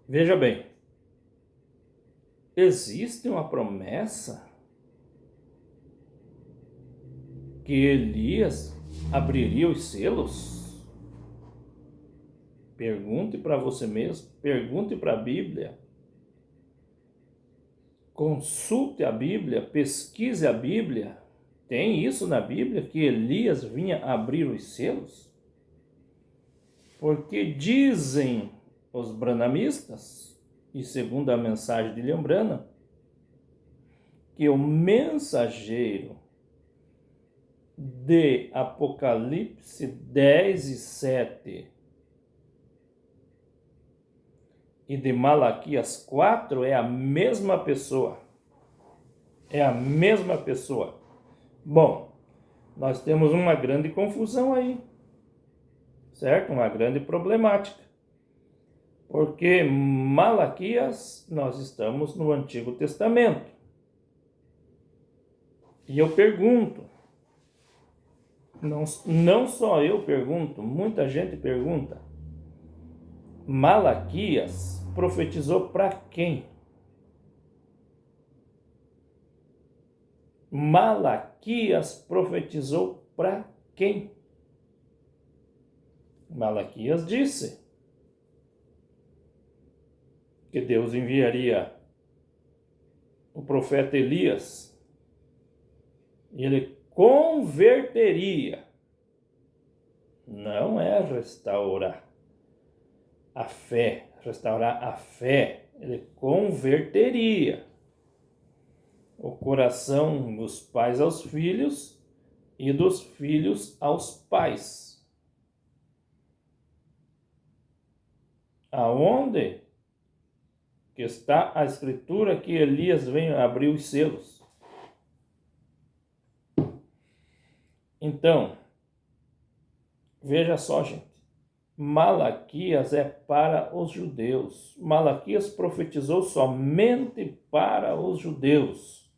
Veja bem, existe uma promessa que Elias abriria os selos? Pergunte para você mesmo, pergunte para a Bíblia, consulte a Bíblia, pesquise a Bíblia. Tem isso na Bíblia, que Elias vinha abrir os selos? Porque dizem os branamistas, e segundo a mensagem de William Branham, que o mensageiro de Apocalipse 10:7 e de Malaquias 4 é a mesma pessoa. É a mesma pessoa. Bom, nós temos uma grande confusão aí, certo? Uma grande problemática. Porque Malaquias, nós estamos no Antigo Testamento. E eu pergunto, não só eu pergunto, muita gente pergunta, Malaquias profetizou para quem? Malaquias profetizou para quem? Malaquias disse que Deus enviaria o profeta Elias e ele converteria. Não é restaurar a fé, restaurar a fé, ele converteria o coração dos pais aos filhos e dos filhos aos pais. Aonde que está a escritura que Elias veio abrir os selos? Então, veja só, gente. Malaquias é para os judeus. Malaquias profetizou somente para os judeus.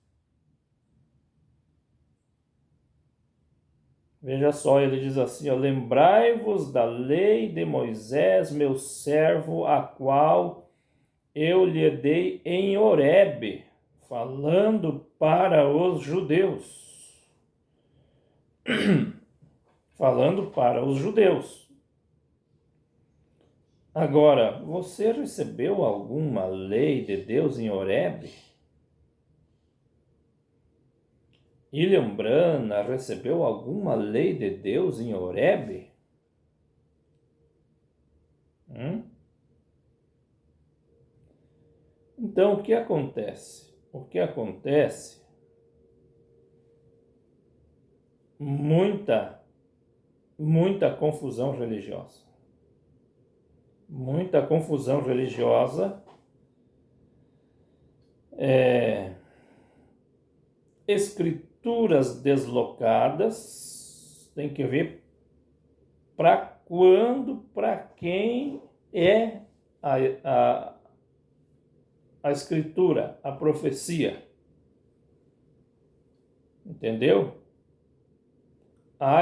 Veja só, ele diz assim, ó, lembrai-vos da lei de Moisés, meu servo, a qual eu lhe dei em Horebe, falando para os judeus. Falando para os judeus. Agora, você recebeu alguma lei de Deus em Horebe? William Branham recebeu alguma lei de Deus em Horebe? Então, o que acontece? O que acontece? Muita confusão religiosa. Muita confusão religiosa. Escrituras deslocadas. Tem que ver para quando, para quem é a escritura, a profecia. Entendeu?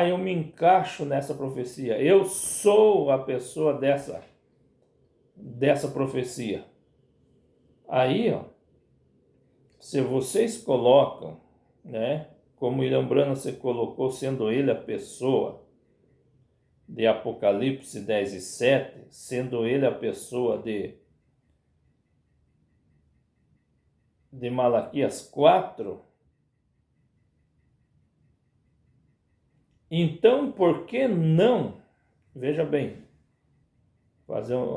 Eu me encaixo nessa profecia. Eu sou a pessoa dessa profecia. Aí, ó, se vocês colocam, né, como William Branham se colocou, sendo ele a pessoa de Apocalipse 10:7, sendo ele a pessoa de Malaquias 4, então por que não, veja bem,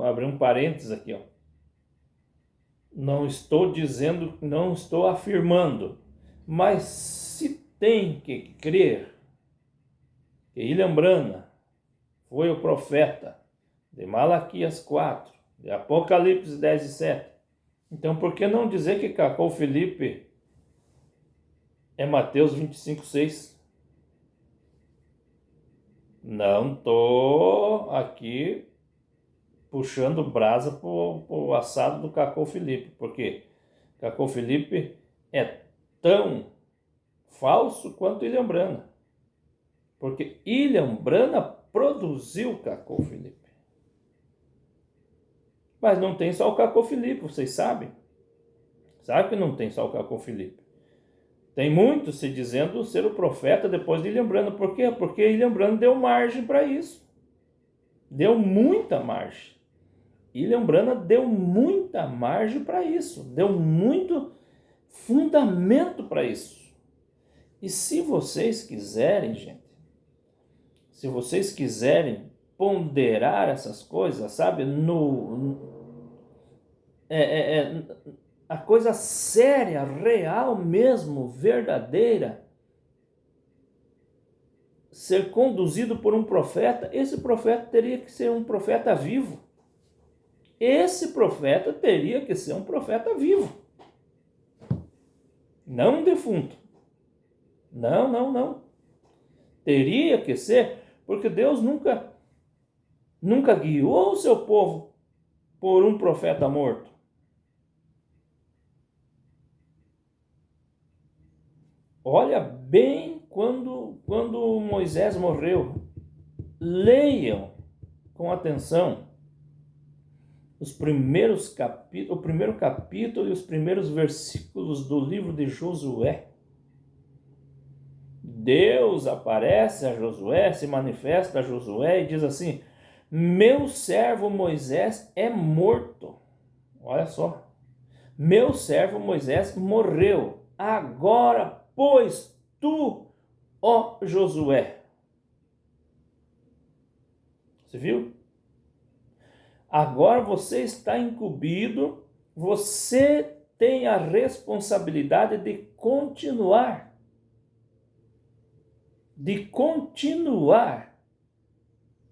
abrir um parênteses aqui, ó. Não estou dizendo, não estou afirmando, mas se tem que crer que William Branham foi o profeta de Malaquias 4, de Apocalipse 10:7, então por que não dizer que Cacau Felipe é Mateus 25:6? Não estou aqui puxando brasa pro assado do Cacau Felipe, porque Cacau Felipe é tão falso quanto William Branham, porque William Branham produziu Cacau Felipe. Mas não tem só o Cacô Filipe, vocês sabem. Sabe que não tem só o Cacô Filipe. Tem muitos se dizendo ser o profeta depois de William Branham. Por quê? Porque William Branham deu margem para isso. Deu muita margem. William Branham deu muita margem para isso. Deu muito fundamento para isso. E se vocês quiserem, gente, se vocês quiserem ponderar essas coisas, sabe, a coisa séria, real mesmo, verdadeira, ser conduzido por um profeta, esse profeta teria que ser um profeta vivo. Esse profeta teria que ser um profeta vivo. Não um defunto. Não. Teria que ser, porque Deus nunca guiou o seu povo por um profeta morto. Olha bem quando Moisés morreu. Leiam com atenção o primeiro capítulo e os primeiros versículos do livro de Josué. Deus aparece a Josué, se manifesta a Josué e diz assim: meu servo Moisés é morto. Olha só. Meu servo Moisés morreu. Agora, pois, tu, ó Josué. Você viu? Agora você está incumbido, você tem a responsabilidade de continuar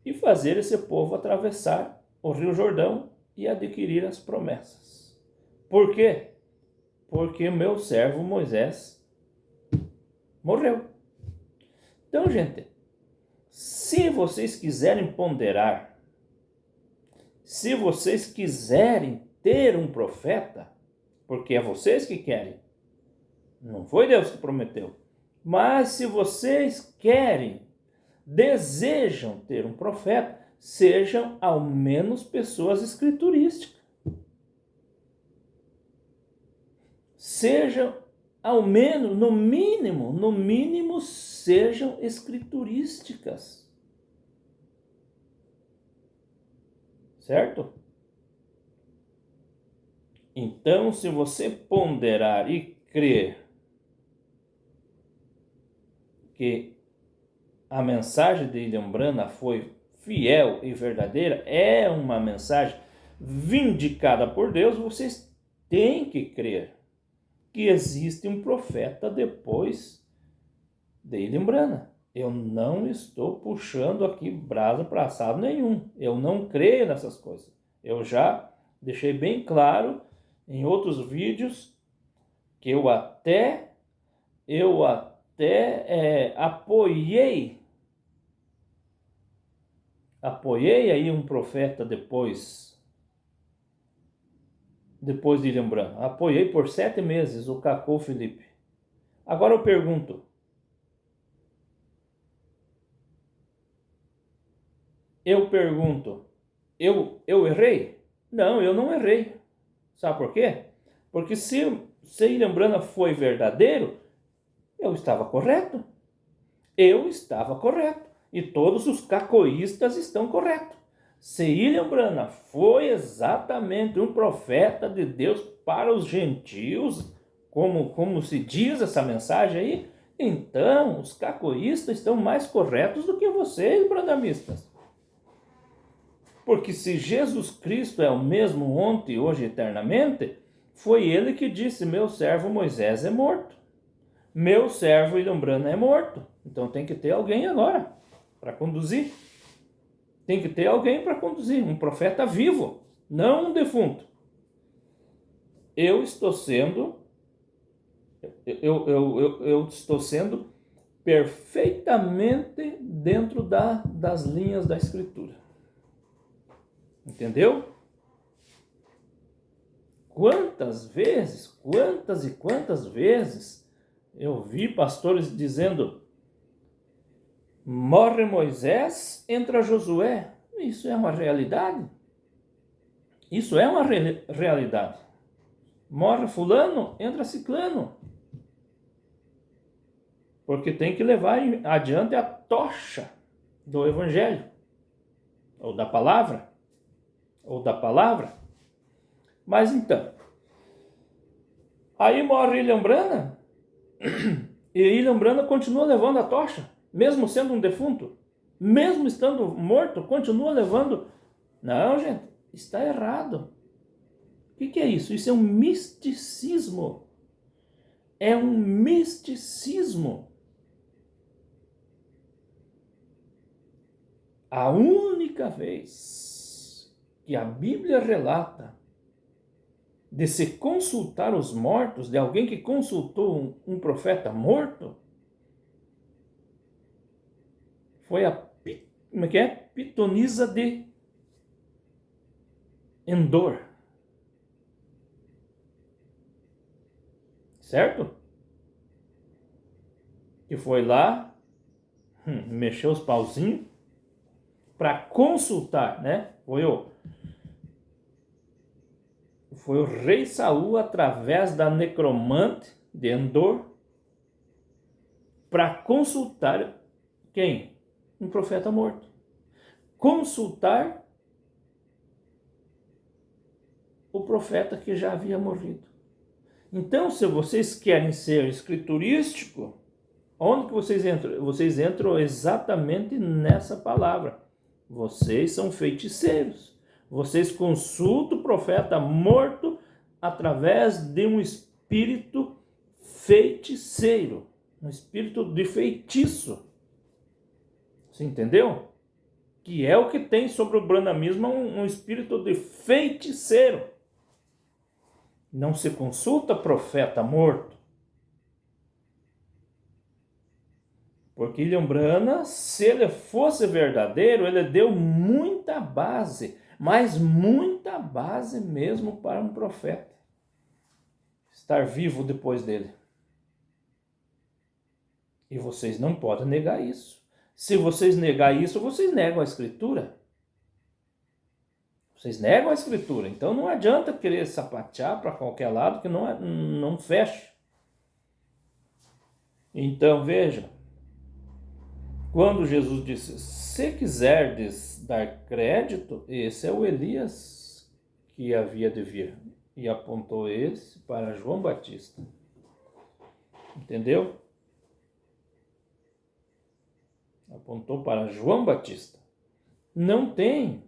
e fazer esse povo atravessar o Rio Jordão e adquirir as promessas. Por quê? Porque meu servo Moisés morreu. Então, gente, se vocês quiserem ponderar, se vocês quiserem ter um profeta, porque é vocês que querem, não foi Deus que prometeu, mas se vocês querem, desejam ter um profeta, sejam ao menos pessoas escriturísticas. Sejam ao menos, no mínimo, sejam escriturísticas. Certo? Então, se você ponderar e crer que a mensagem de William Branham foi fiel e verdadeira, é uma mensagem vindicada por Deus, vocês têm que crer que existe um profeta depois de William Branham. Eu não estou puxando aqui brasa para assado nenhum. Eu não creio nessas coisas. Eu já deixei bem claro em outros vídeos que eu até apoiei aí um profeta depois de William Branham. Apoiei por 7 meses o Cacô Filipe. Agora eu pergunto, eu errei? Não, eu não errei. Sabe por quê? Porque se William Branham foi verdadeiro, eu estava correto. E todos os cacoístas estão corretos. Se William Branham foi exatamente um profeta de Deus para os gentios, como se diz essa mensagem aí, então os cacoístas estão mais corretos do que vocês, branhamistas. Porque se Jesus Cristo é o mesmo ontem, hoje e eternamente, foi ele que disse: meu servo Moisés é morto. Meu servo William Branham é morto. Então tem que ter alguém agora para conduzir. Tem que ter alguém para conduzir, um profeta vivo, não um defunto. Eu estou sendo perfeitamente dentro das linhas da Escritura. Entendeu? Quantas e quantas vezes eu vi pastores dizendo: morre Moisés, entra Josué. Isso é uma realidade. Isso é uma realidade. Morre fulano, entra ciclano. Porque tem que levar adiante a tocha do evangelho, ou da palavra. Mas então, aí morre Ilha Umbrana, e Ilha Umbrana continua levando a tocha, mesmo sendo um defunto, mesmo estando morto, continua levando. Não, gente, está errado. O que é isso? Isso é um misticismo. É um misticismo. A única vez que a Bíblia relata de se consultar os mortos, de alguém que consultou um profeta morto, foi a pitonisa de Endor. Certo? Que foi lá, mexeu os pauzinhos para consultar, né? Foi o rei Saul, através da necromante de Endor, para consultar quem? Um profeta morto. Consultar o profeta que já havia morrido. Então, se vocês querem ser escriturístico, onde que vocês entram? Vocês entram exatamente nessa palavra. Vocês são feiticeiros. Vocês consultam o profeta morto através de um espírito feiticeiro, um espírito de feitiço. Você entendeu? Que é o que tem sobre o branhamismo um espírito de feiticeiro. Não se consulta profeta morto. Porque Ilha Umbrana, se ele fosse verdadeiro, ele deu muita base, mas muita base mesmo para um profeta estar vivo depois dele. E vocês não podem negar isso. Se vocês negar isso, vocês negam a Escritura. Vocês negam a Escritura. Então não adianta querer sapatear para qualquer lado que não fecha. Então veja, quando Jesus disse, se quiserdes dar crédito, esse é o Elias que havia de vir. E apontou esse para João Batista. Entendeu? Apontou para João Batista. Não tem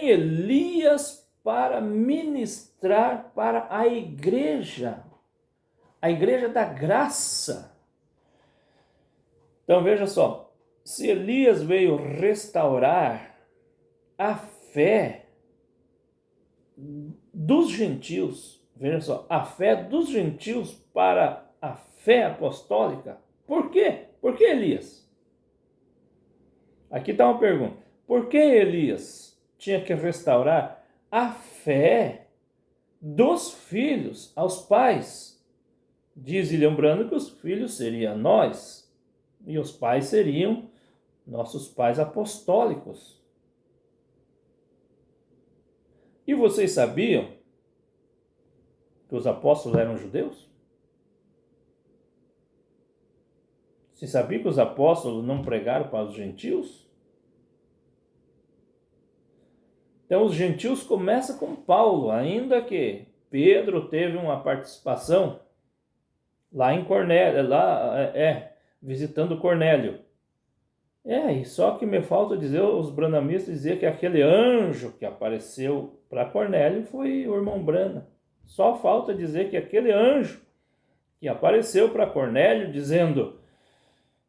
Elias para ministrar para a igreja da graça. Então veja só, se Elias veio restaurar a fé dos gentios, veja só, a fé dos gentios para a fé apostólica, por quê? Por que Elias? Aqui está uma pergunta. Por que Elias tinha que restaurar a fé dos filhos aos pais? Diz Ilha Umbrana que os filhos seriam nós e os pais seriam nossos pais apostólicos. E vocês sabiam que os apóstolos eram judeus? Você sabia que os apóstolos não pregaram para os gentios? Então os gentios começam com Paulo, ainda que Pedro teve uma participação lá em Cornélio, visitando Cornélio. E só que me falta dizer, os branhamistas dizer que aquele anjo que apareceu para Cornélio foi o irmão Brana. Só falta dizer que aquele anjo que apareceu para Cornélio dizendo,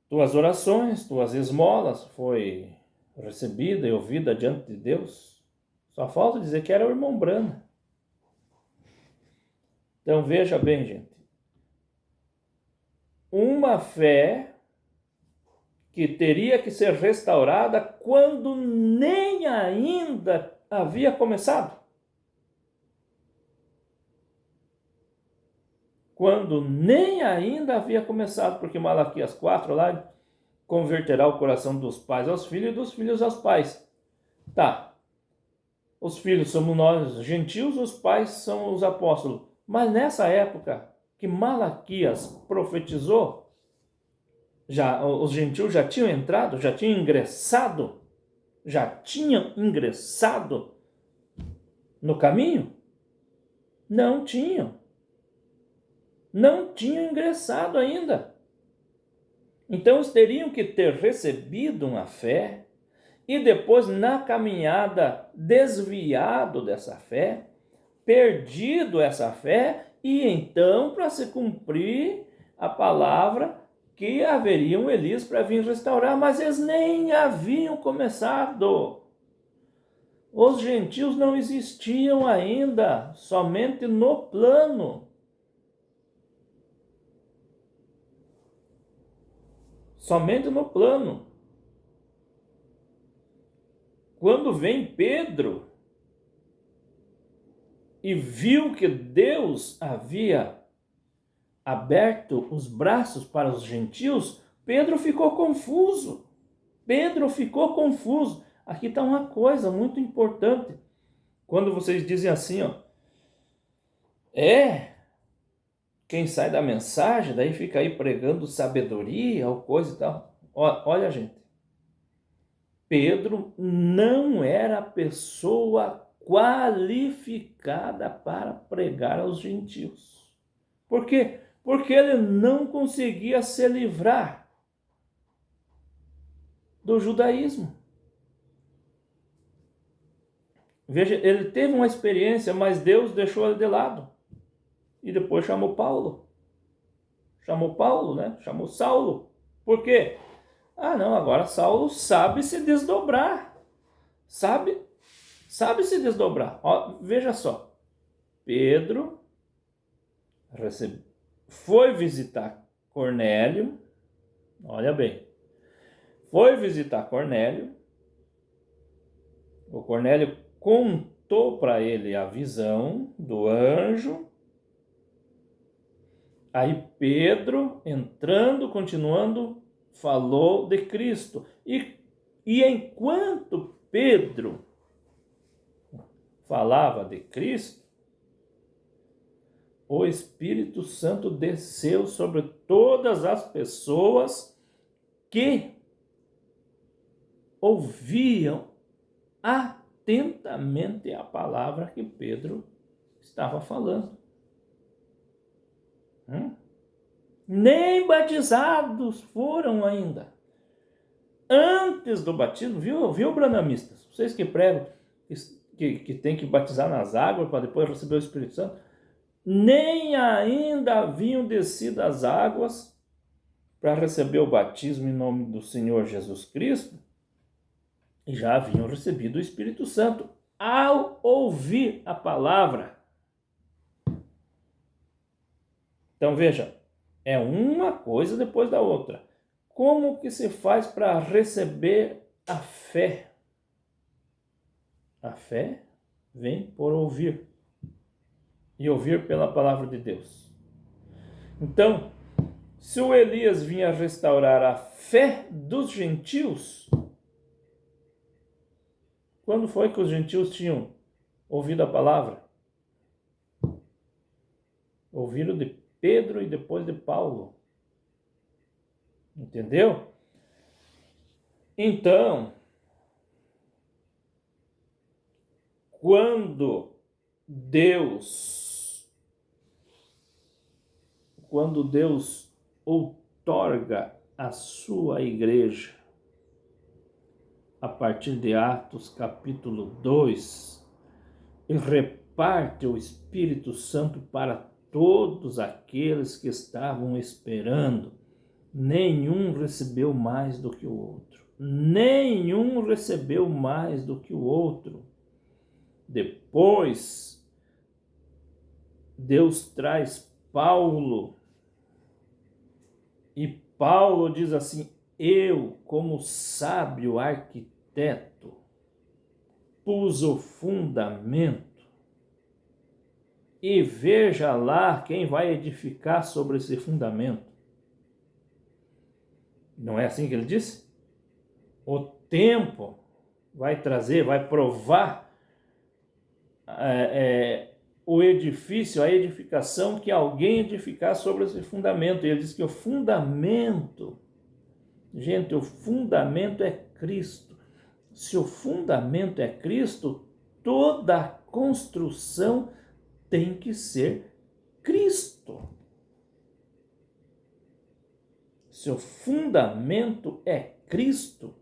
tuas orações, tuas esmolas foi recebida e ouvida diante de Deus. Só falta dizer que era o irmão Brana. Então veja bem, gente. Uma fé que teria que ser restaurada quando nem ainda havia começado. Quando nem ainda havia começado, porque Malaquias 4 lá converterá o coração dos pais aos filhos e dos filhos aos pais. Tá. Os filhos somos nós, os gentios, os pais são os apóstolos. Mas nessa época que Malaquias profetizou, os gentios já tinham entrado, já tinham ingressado no caminho? Não tinham. Não tinham ingressado ainda. Então eles teriam que ter recebido uma fé e depois, na caminhada, desviado dessa fé, perdido essa fé, e então, para se cumprir a palavra, que haveria um Elias para vir restaurar, mas eles nem haviam começado. Os gentios não existiam ainda, somente no plano. Somente no plano. Quando vem Pedro e viu que Deus havia aberto os braços para os gentios, Pedro ficou confuso. Aqui está uma coisa muito importante. Quando vocês dizem assim, ó, quem sai da mensagem, daí fica aí pregando sabedoria ou coisa e tal. Olha, gente, Pedro não era a pessoa qualificada para pregar aos gentios. Por quê? Porque ele não conseguia se livrar do judaísmo. Veja, ele teve uma experiência, mas Deus deixou ele de lado. E depois chamou Paulo. Chamou Saulo. Por quê? Não, agora Saulo sabe se desdobrar. Sabe se desdobrar. Veja só. Pedro foi visitar Cornélio. Olha bem. Foi visitar Cornélio. O Cornélio contou para ele a visão do anjo. Aí Pedro, continuando, falou de Cristo. E enquanto Pedro falava de Cristo, o Espírito Santo desceu sobre todas as pessoas que ouviam atentamente a palavra que Pedro estava falando. Nem batizados foram ainda. Antes do batismo, viu, branamistas? Vocês que pregam que tem que batizar nas águas para depois receber o Espírito Santo, nem ainda haviam descido as águas para receber o batismo em nome do Senhor Jesus Cristo, e já haviam recebido o Espírito Santo ao ouvir a palavra. Então veja, é uma coisa depois da outra. Como que se faz para receber a fé? A fé vem por ouvir. E ouvir pela palavra de Deus. Então, se o Elias vinha restaurar a fé dos gentios, quando foi que os gentios tinham ouvido a palavra? Ouviram de Pedro e depois de Paulo. Entendeu? Então, quando Deus outorga a sua igreja, a partir de Atos capítulo 2, e reparte o Espírito Santo para todos aqueles que estavam esperando, nenhum recebeu mais do que o outro. Nenhum recebeu mais do que o outro. Depois, Deus traz Paulo, e Paulo diz assim: eu, como sábio arquiteto, pus o fundamento, e veja lá quem vai edificar sobre esse fundamento. Não é assim que ele disse? O tempo vai trazer, vai provar o edifício, a edificação que alguém edificar sobre esse fundamento. E ele diz que o fundamento, gente, o fundamento é Cristo. Se o fundamento é Cristo, toda a construção tem que ser Cristo. Se o fundamento é Cristo,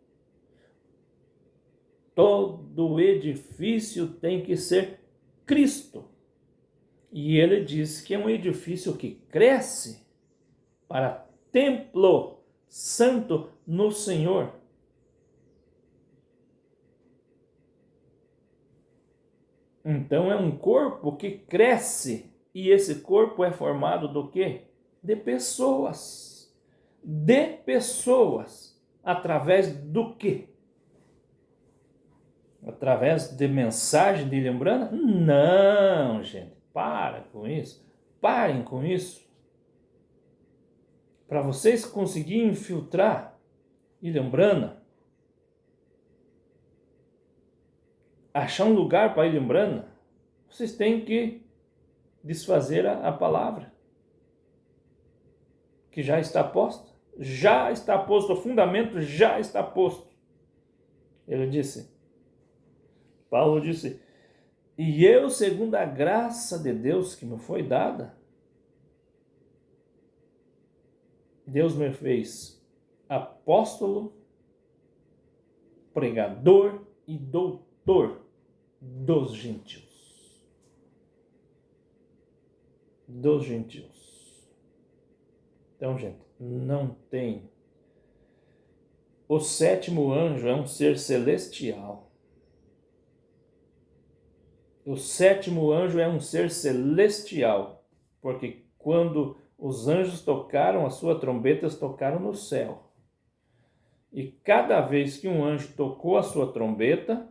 todo edifício tem que ser Cristo. E ele diz que é um edifício que cresce para templo santo no Senhor. Então é um corpo que cresce, e esse corpo é formado do quê? De pessoas. De pessoas. Através do quê? Através de mensagem de lembrando? Não, gente, para com isso. Parem com isso. Para vocês conseguirem infiltrar e lembrando, achar um lugar para ir lembrando, vocês têm que desfazer a palavra que já está posta. Já está posto, o fundamento já está posto. Ele disse, Paulo disse, e eu, segundo a graça de Deus que me foi dada, Deus me fez apóstolo, pregador e doutor dos gentios. Dos gentios. Então, gente, não tem. O sétimo anjo é um ser celestial. O sétimo anjo é um ser celestial, porque quando os anjos tocaram a sua trombeta, eles tocaram no céu. E cada vez que um anjo tocou a sua trombeta,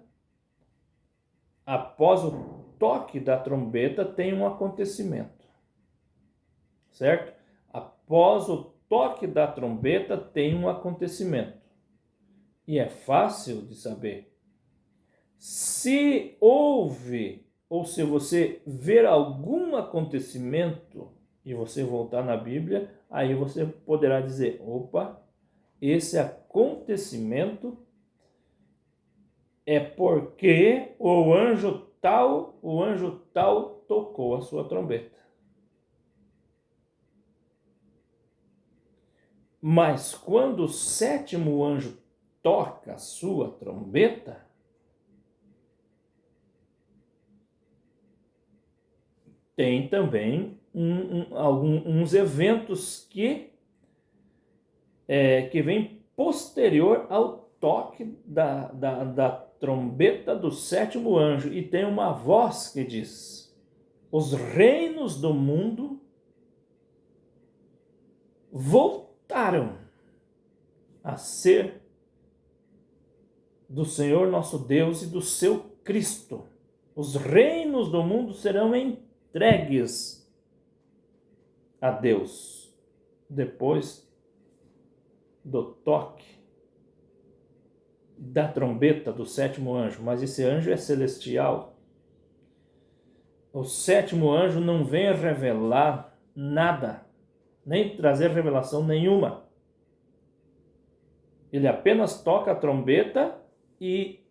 após o toque da trombeta, tem um acontecimento. Certo? Após o toque da trombeta, tem um acontecimento. E é fácil de saber. Se houve, ou se você ver algum acontecimento e você voltar na Bíblia, aí você poderá dizer, opa, esse acontecimento é porque o anjo tal tocou a sua trombeta. Mas quando o sétimo anjo toca a sua trombeta, tem também alguns eventos que vêm posterior ao toque da trombeta do sétimo anjo. E tem uma voz que diz, os reinos do mundo voltaram a ser do Senhor nosso Deus e do seu Cristo. Os reinos do mundo serão entregues a Deus depois do toque da trombeta do sétimo anjo. Mas esse anjo é celestial. O sétimo anjo não vem revelar nada, nem trazer revelação nenhuma. Ele apenas toca a trombeta e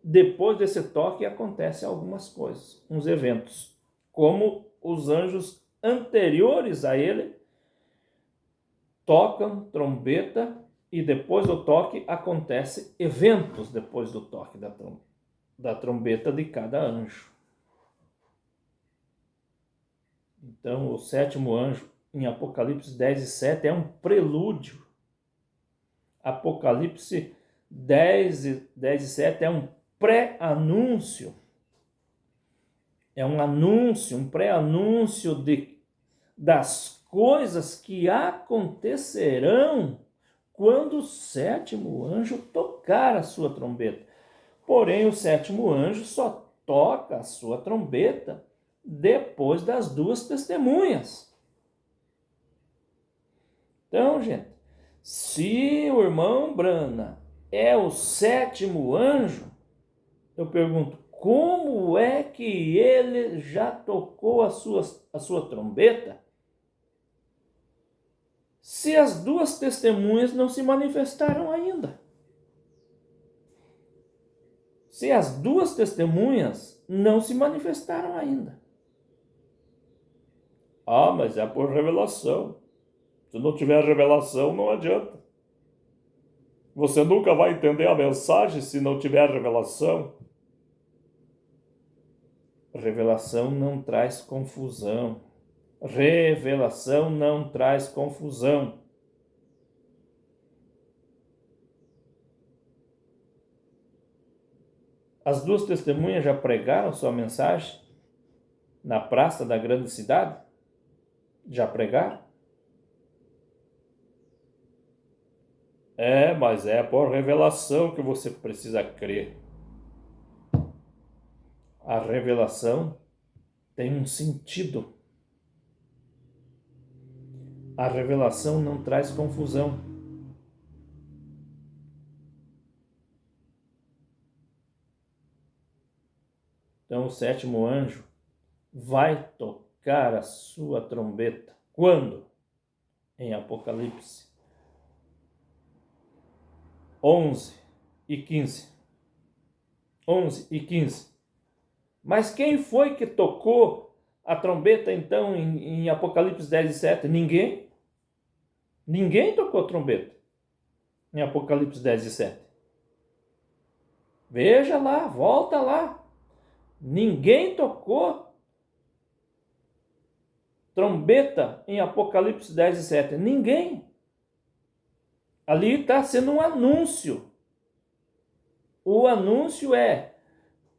depois desse toque acontecem algumas coisas, uns eventos, como os anjos anteriores a ele tocam trombeta e depois do toque acontecem eventos depois do toque da trombeta de cada anjo. Então, o sétimo anjo, em Apocalipse 10:7, é um prelúdio. Apocalipse 10:7 é um pré-anúncio. É um anúncio, um pré-anúncio das coisas que acontecerão quando o sétimo anjo tocar a sua trombeta. Porém, o sétimo anjo só toca a sua trombeta depois das duas testemunhas. Então, gente, se o irmão Brana é o sétimo anjo, eu pergunto, como é que ele já tocou a sua trombeta se as duas testemunhas não se manifestaram ainda? Se as duas testemunhas não se manifestaram ainda. Ah, mas é por revelação. Se não tiver revelação, não adianta. Você nunca vai entender a mensagem se não tiver revelação. Revelação não traz confusão. Revelação não traz confusão. As duas testemunhas já pregaram sua mensagem na praça da grande cidade? Já pregaram? Mas é por revelação que você precisa crer. A revelação tem um sentido. A revelação não traz confusão. Então o sétimo anjo vai tocar a sua trombeta. Quando? Em Apocalipse 11:15. 11:15. Mas quem foi que tocou a trombeta então em Apocalipse 10:7? Ninguém. Ninguém tocou a trombeta em Apocalipse 10:7. Veja lá, volta lá. Ninguém tocou trombeta em Apocalipse 10:7. Ninguém. Ali está sendo um anúncio. O anúncio é: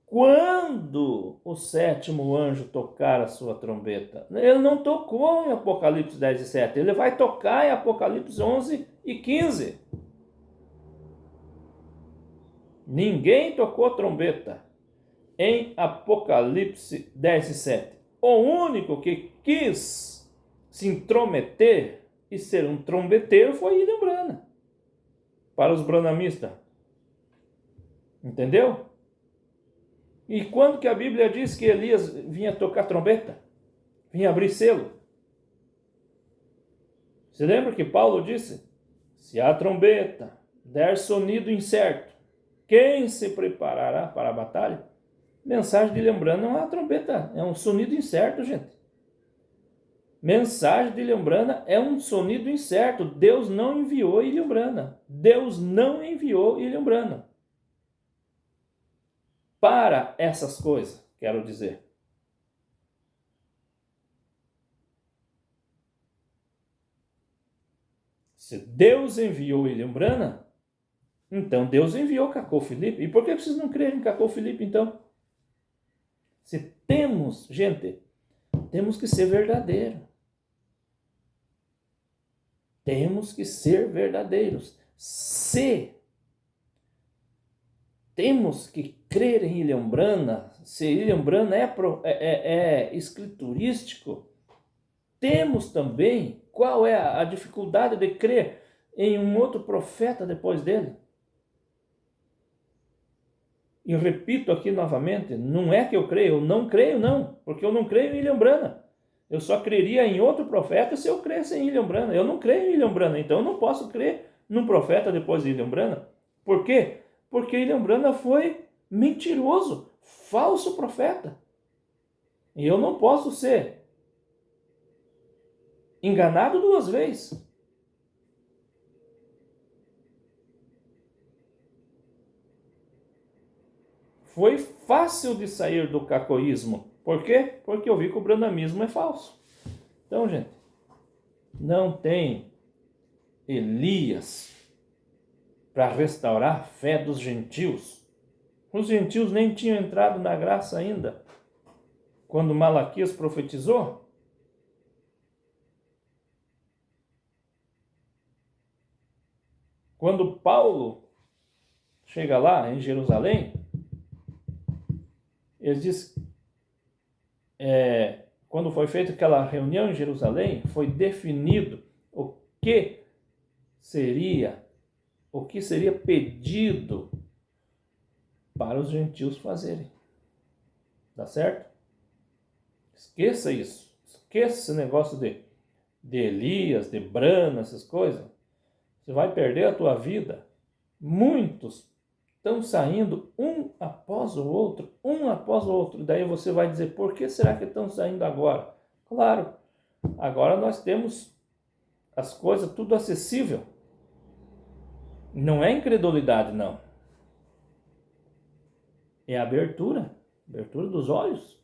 quando o sétimo anjo tocar a sua trombeta. Ele não tocou em Apocalipse 10:7. Ele vai tocar em Apocalipse 11:15. Ninguém tocou trombeta em Apocalipse 10:7. O único que quis se intrometer e ser um trombeteiro foi William Branham, para os branhamistas. Entendeu? E quando que a Bíblia diz que Elias vinha tocar trombeta? Vinha abrir selo? Você lembra que Paulo disse? Se a trombeta der sonido incerto, quem se preparará para a batalha? Mensagem de lembrando é uma trombeta, é um sonido incerto, gente. Mensagem de lembrando é um sonido incerto. Deus não enviou William Branham. Deus não enviou William Branham para essas coisas, quero dizer. Se Deus enviou William Branham, então Deus enviou Cacau Felipe. E por que vocês não creem em Cacau Felipe, então? Se temos, gente, temos que ser verdadeiro. Temos que ser verdadeiros. Se temos que crer em William Branham, se William Branham é escriturístico, temos também, qual é a dificuldade de crer em um outro profeta depois dele? E repito aqui novamente, não é que eu creio, eu não creio não, porque eu não creio em William Branham. Eu só creria em outro profeta se eu cresce em William Branham. Eu não creio em William Branham, então eu não posso crer num profeta depois de William Branham. Por quê? Porque William Branham foi mentiroso, falso profeta. E eu não posso ser enganado duas vezes. Foi fácil de sair do cacoísmo. Por quê? Porque eu vi que o branhamismo é falso. Então, gente, não tem Elias para restaurar a fé dos gentios. Os gentios nem tinham entrado na graça ainda, quando Malaquias profetizou. Quando Paulo chega lá em Jerusalém, ele diz, quando foi feita aquela reunião em Jerusalém, foi definido o que seria pedido para os gentios fazerem. Tá certo? Esqueça isso. Esqueça esse negócio de Elias, de Brana, essas coisas. Você vai perder a tua vida. Muitos estão saindo um após o outro. Daí você vai dizer, por que será que estão saindo agora? Claro, agora nós temos as coisas tudo acessível. Não é incredulidade, não. É abertura dos olhos.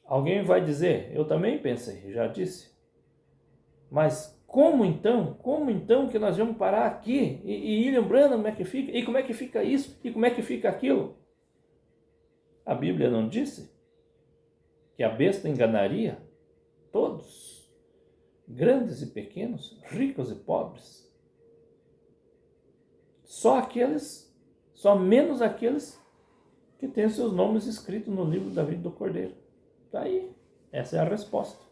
Alguém vai dizer, eu também pensei, já disse. Mas como então que nós vamos parar aqui? E Ilha Brana, como é que fica? E como é que fica isso? E como é que fica aquilo? A Bíblia não disse que a besta enganaria todos, grandes e pequenos, ricos e pobres? Só menos aqueles que têm seus nomes escritos no livro da vida do Cordeiro. Tá aí, essa é a resposta.